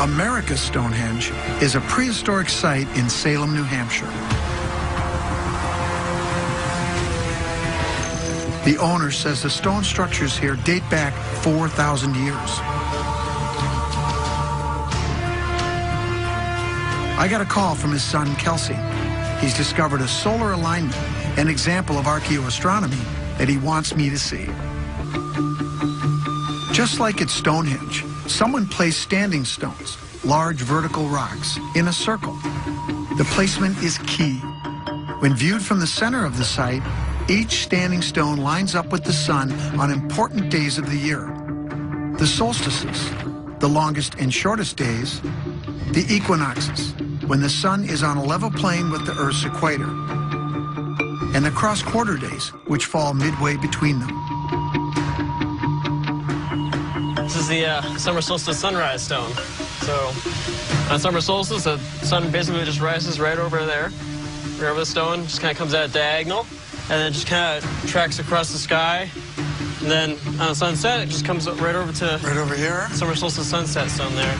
America's Stonehenge is a prehistoric site in Salem, New Hampshire. The owner says the stone structures here date back 4,000 years. I got a call from his son, Kelsey. He's discovered a solar alignment, an example of archaeoastronomy that he wants me to see. Just like at Stonehenge, someone placed standing stones, large vertical rocks, in a circle. The placement is key. When viewed from the center of the site, each standing stone lines up with the sun on important days of the year. The solstices, the longest and shortest days, the equinoxes, when the sun is on a level plane with the Earth's equator, and the cross-quarter days, which fall midway between them. This is the summer solstice sunrise stone. So on summer solstice, the sun basically just rises right over there, right over the stone, just kind of comes at a diagonal, and then just kind of tracks across the sky. And then on sunset, it just comes right over to... Right over here? Summer solstice sunset stone there.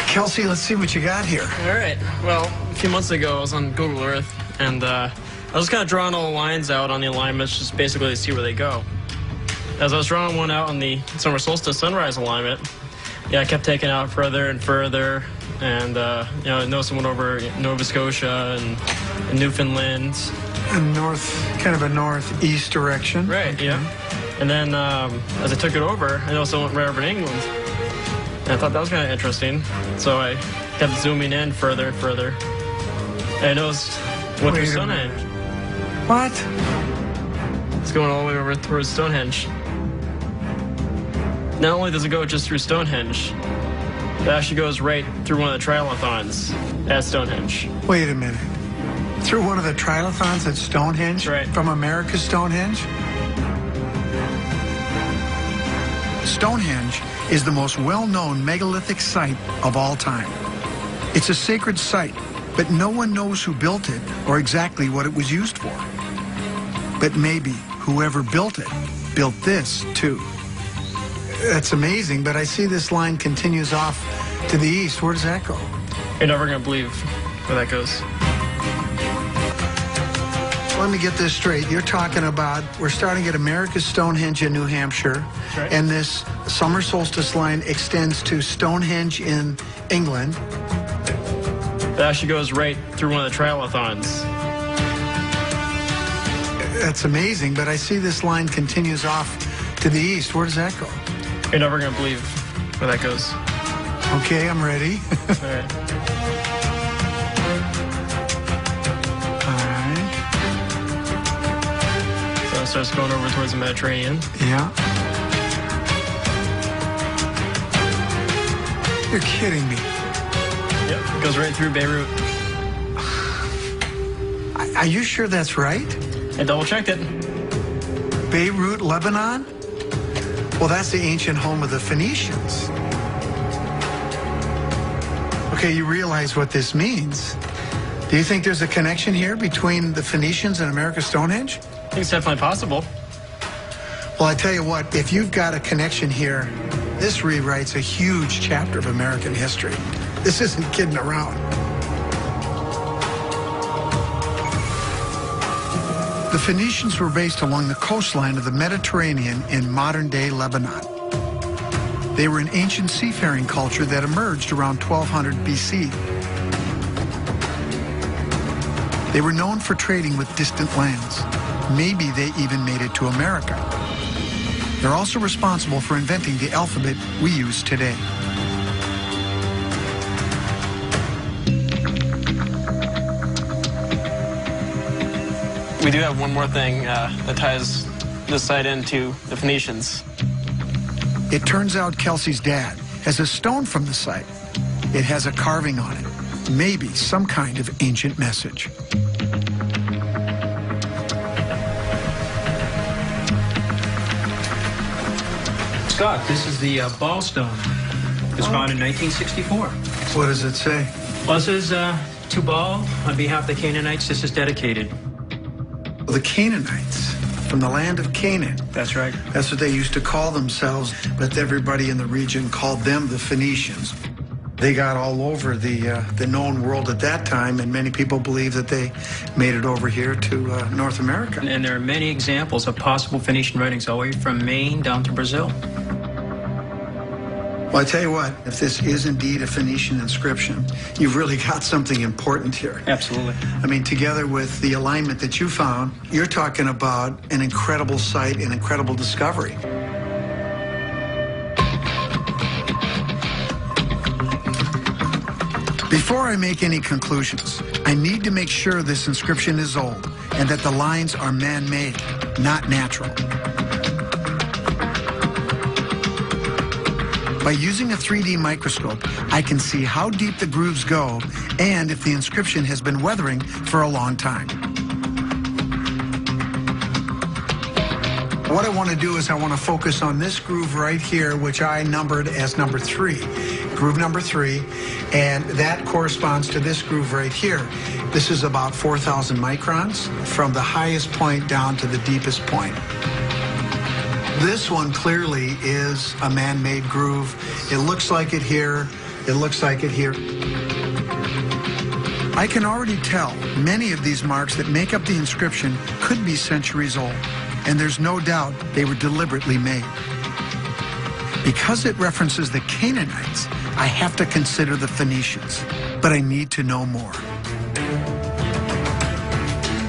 Kelsey, let's see what you got here. All right. Well, a few months ago, I was on Google Earth, and I was kind of drawing all the lines out on the alignments, just basically to see where they go. As I was drawing one out on the summer solstice sunrise alignment, yeah, I kept taking it out further and further, and I noticed someone over Nova Scotia and Newfoundland. And kind of a northeast direction. Right, okay. Yeah. And then as I took it over, I noticed someone right over in England. And I thought that was kind of interesting, so I kept zooming in further and further. And I noticed went through Stonehenge. What? It's going all the way over towards Stonehenge. Not only does it go just through Stonehenge, it actually goes right through one of the triathlons at Stonehenge. Wait a minute. Through one of the triathlons at Stonehenge? Right. From America's Stonehenge? Stonehenge is the most well-known megalithic site of all time. It's a sacred site, but no one knows who built it or exactly what it was used for. But maybe whoever built it built this too. That's amazing, but I see this line continues off to the east. Where does that go? You're never going to believe where that goes. Let me get this straight. You're talking about, we're starting at America's Stonehenge in New Hampshire, right. And this summer solstice line extends to Stonehenge in England. It actually goes right through one of the triathlons. That's amazing, but I see this line continues off to the east. Where does that go? You're never going to believe where that goes. Okay, I'm ready. All right. Starts going over towards the Mediterranean. Yeah. You're kidding me. Yep, it goes right through Bebeyrout. Are you sure that's right? I double-checked it. Bebeyrout, Lebanon? Well, that's the ancient home of the Phoenicians. Okay, you realize what this means. Do you think there's a connection here between the Phoenicians and America's Stonehenge? I think it's definitely possible. Well, I tell you what, if you've got a connection here, this rewrites a huge chapter of American history. This isn't kidding around. The Phoenicians were based along the coastline of the Mediterranean in modern-day Lebanon. They were an ancient seafaring culture that emerged around 1200 BC. They were known for trading with distant lands. Maybe they even made it to America. They're also responsible for inventing the alphabet we use today. We do have one more thing that ties this site into the Phoenicians. It turns out Kelsey's dad has a stone from the site. It has a carving on it, maybe some kind of ancient message. Scott, this is the ball stone. It was found in 1964. What does it say? Well, it says, to Baal, on behalf of the Canaanites, this is dedicated. The Canaanites, from the land of Canaan. That's right. That's what they used to call themselves, but everybody in the region called them the Phoenicians. They got all over the known world at that time, and many people believe that they made it over here to North America. And there are many examples of possible Phoenician writings all the way from Maine down to Brazil. Well, I tell you what, if this is indeed a Phoenician inscription, you've really got something important here. Absolutely. I mean, together with the alignment that you found, you're talking about an incredible sight, an incredible discovery. Before I make any conclusions, I need to make sure this inscription is old and that the lines are man-made, not natural. By using a 3D microscope, I can see how deep the grooves go and if the inscription has been weathering for a long time. What I want to do is I want to focus on this groove right here, which I numbered as number 3. Groove number 3, and that corresponds to this groove right here. This is about 4,000 microns from the highest point down to the deepest point. This one clearly is a man-made groove. It looks like it here. It looks like it here. I can already tell many of these marks that make up the inscription could be centuries old, and there's no doubt they were deliberately made. Because it references the Canaanites, I have to consider the Phoenicians, but I need to know more.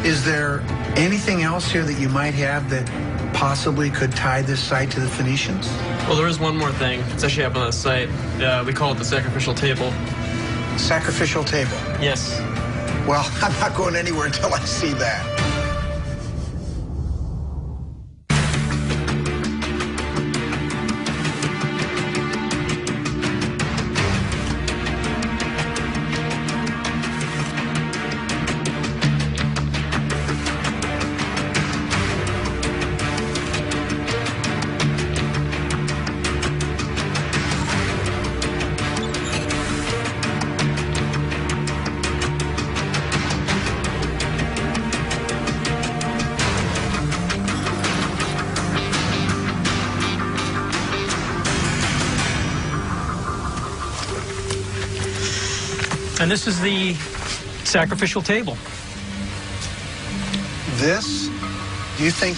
Is there anything else here that you might have that possibly could tie this site to the Phoenicians? Well, there is one more thing. It's actually up on the site. We call it the sacrificial table. Sacrificial table? Yes. Well, I'm not going anywhere until I see that. And this is the sacrificial table. This? Do you think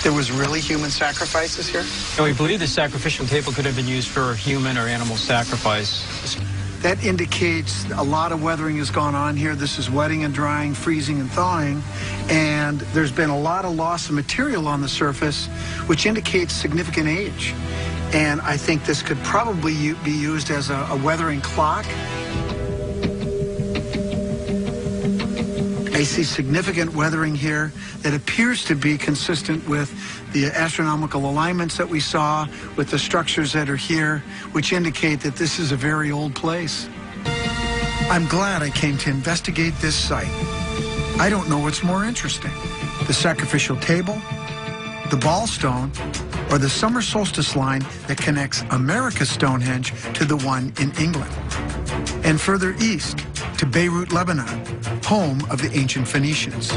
there was really human sacrifices here? And we believe the sacrificial table could have been used for human or animal sacrifice. That indicates a lot of weathering has gone on here. This is wetting and drying, freezing and thawing, and there's been a lot of loss of material on the surface, which indicates significant age. And I think this could probably be used as a weathering clock. I see significant weathering here that appears to be consistent with the astronomical alignments that we saw, with the structures that are here, which indicate that this is a very old place. I'm glad I came to investigate this site. I don't know what's more interesting, the sacrificial table, the ball stone, or the summer solstice line that connects America's Stonehenge to the one in England. And further east to Beirut, Lebanon, home of the ancient Phoenicians.